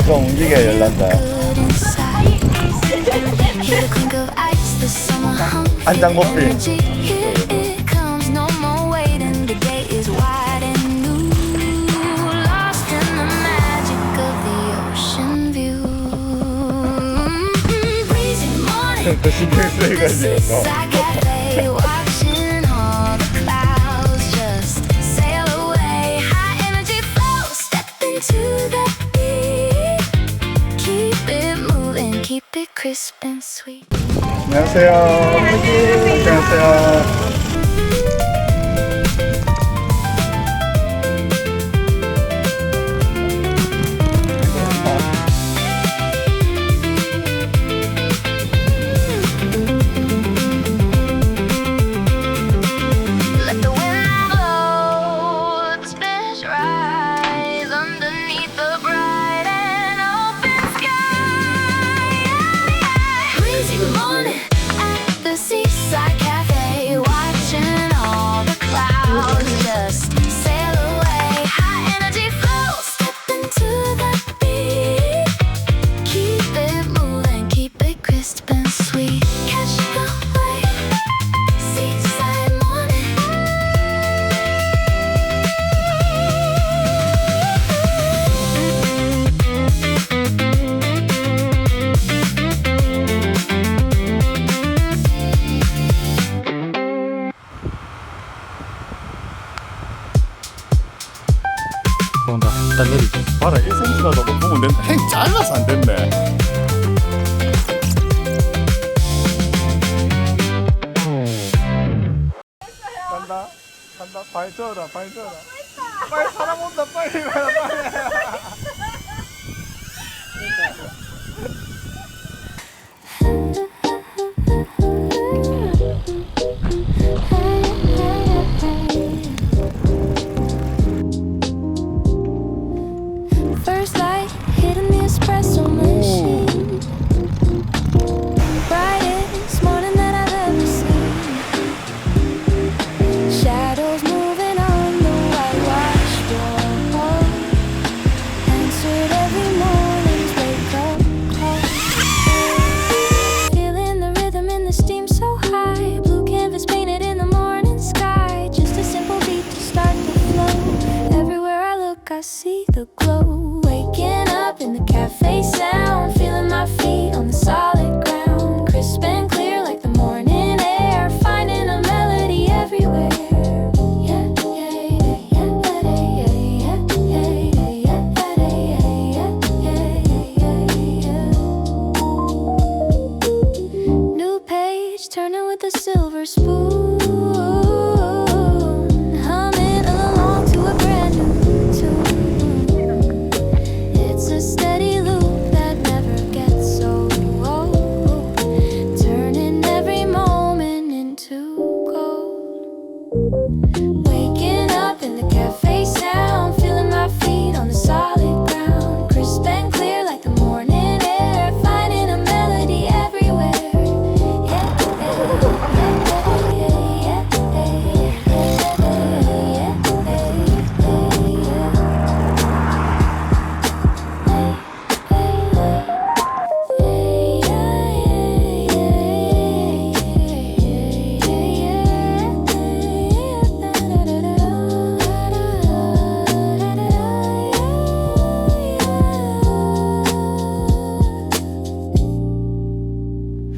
좀 움직여야 열난다. 한장 모필. 더 신경 쓰여가지고. Crisp and sweet. 안녕하세요. 안녕하세요. Let the wind blow, let the spanish rise underneath the bright and open sky. Breezy morning at the seaside cafe, watching all the clouds just sail away. High energy flow, step into the beat. Keep it moving, keep it crisp and sweet. Catch the wave, seaside morning. 온다. 일단 내리자. 봐라, 1cm라도 보면 된다. 행 잘라서 안 됐네. 간다. 간다. 발 져라. 발 져라. 빨리 사람 온다. 빨리 가라. 빨리. First light hitting the espresso machine. Brightest morning that I've ever seen. Shadows moving on the whitewashed wall. Answered every morning's wake up call. Feeling the rhythm in the steam so high. Blue canvas painted in the morning sky. Just a simple beat to start the flow. Everywhere I look, I see the glow. Waking up in the cafe sound, feeling my feet on the solid ground. Crisp and clear like the morning air, finding a melody everywhere. Yeah, yeah, yeah, yeah, yeah, yeah, yeah, yeah. New page turning with a silver spoon. Humming along to a brand new tune. It's a steady loop that never gets so old, turning every moment into gold. Waking up in the cafe sound, feeling my feet on the solid ground. Crisp and clear like the morning air, finding a melody everywhere. Yeah, yeah, yeah,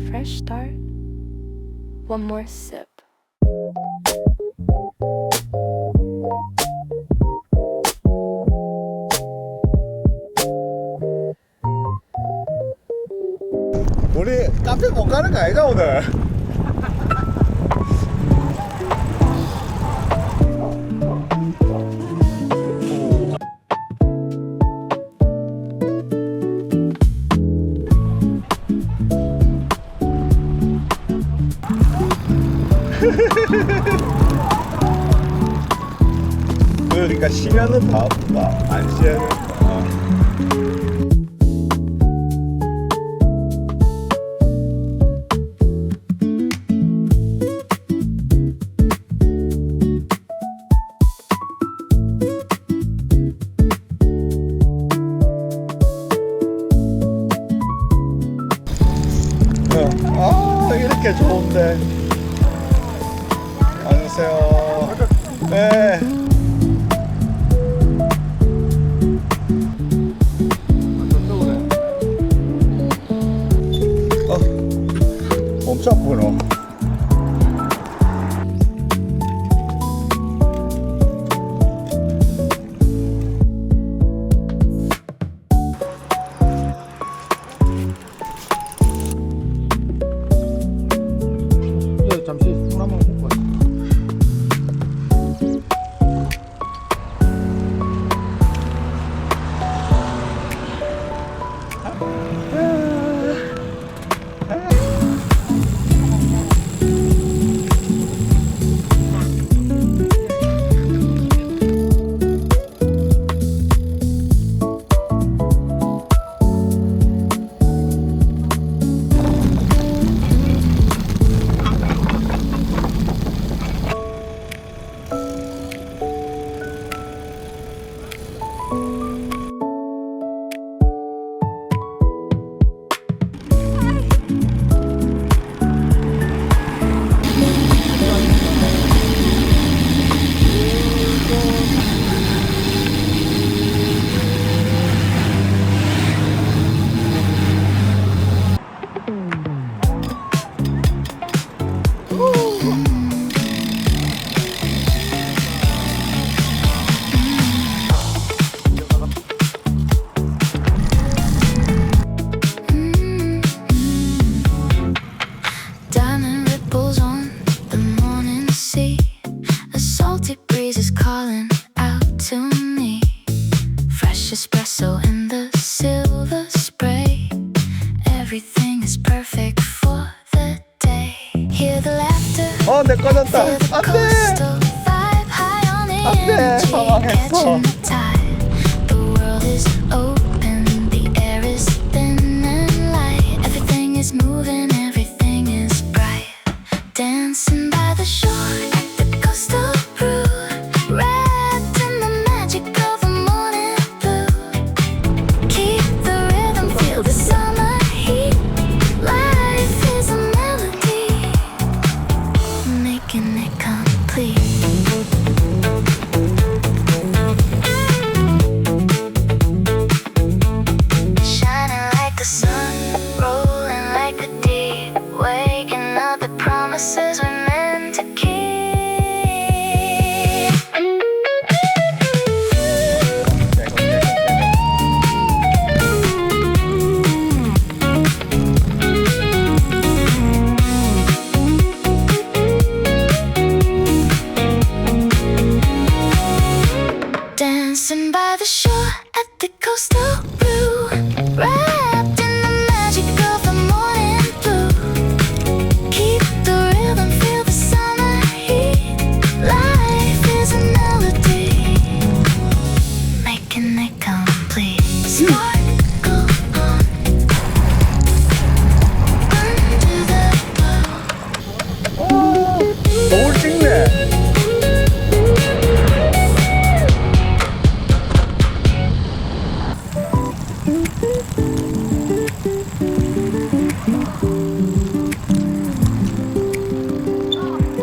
Fresh start. One more sip. 우리 카페 못 가는 거 아니다 오늘. 그러니까 쉬면은 바빠. 안 쉬면은 바빠. 아, 이렇게 좋은데. 안녕하세요. 네. 엄청 아프구나. 잠시 술 한번 먹고 와요. Diamond ripples on the morning sea. A salty breeze is calling out to me. Fresh espresso in the silver spray. Everything is perfect for the day. Hear the laughter, 내 꺼졌다. feel the 안 돼. coastal vibe, high on the 안 돼. energy, 당황했어. catching the tide. The world is open, the air is thin and light. Everything is moving, everything is bright. Dancing by the shore at the coastal brew, wrapped in the magic of the morning blue. Keep the rhythm, feel the summer heat. Life is a melody, making it complete. Shining like the sun, rolling like the deep, waking up the promises we meant to keep. Dancing by the shore at the coastal blue, wrapped in the magic of the morning blue. Keep the rhythm, feel the summer heat. Life is a melody, making it complete. Sparkle on under the glow. 노을 찍네.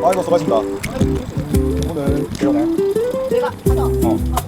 아이고 수고하십니다. 오늘 개요네. 내가 가자.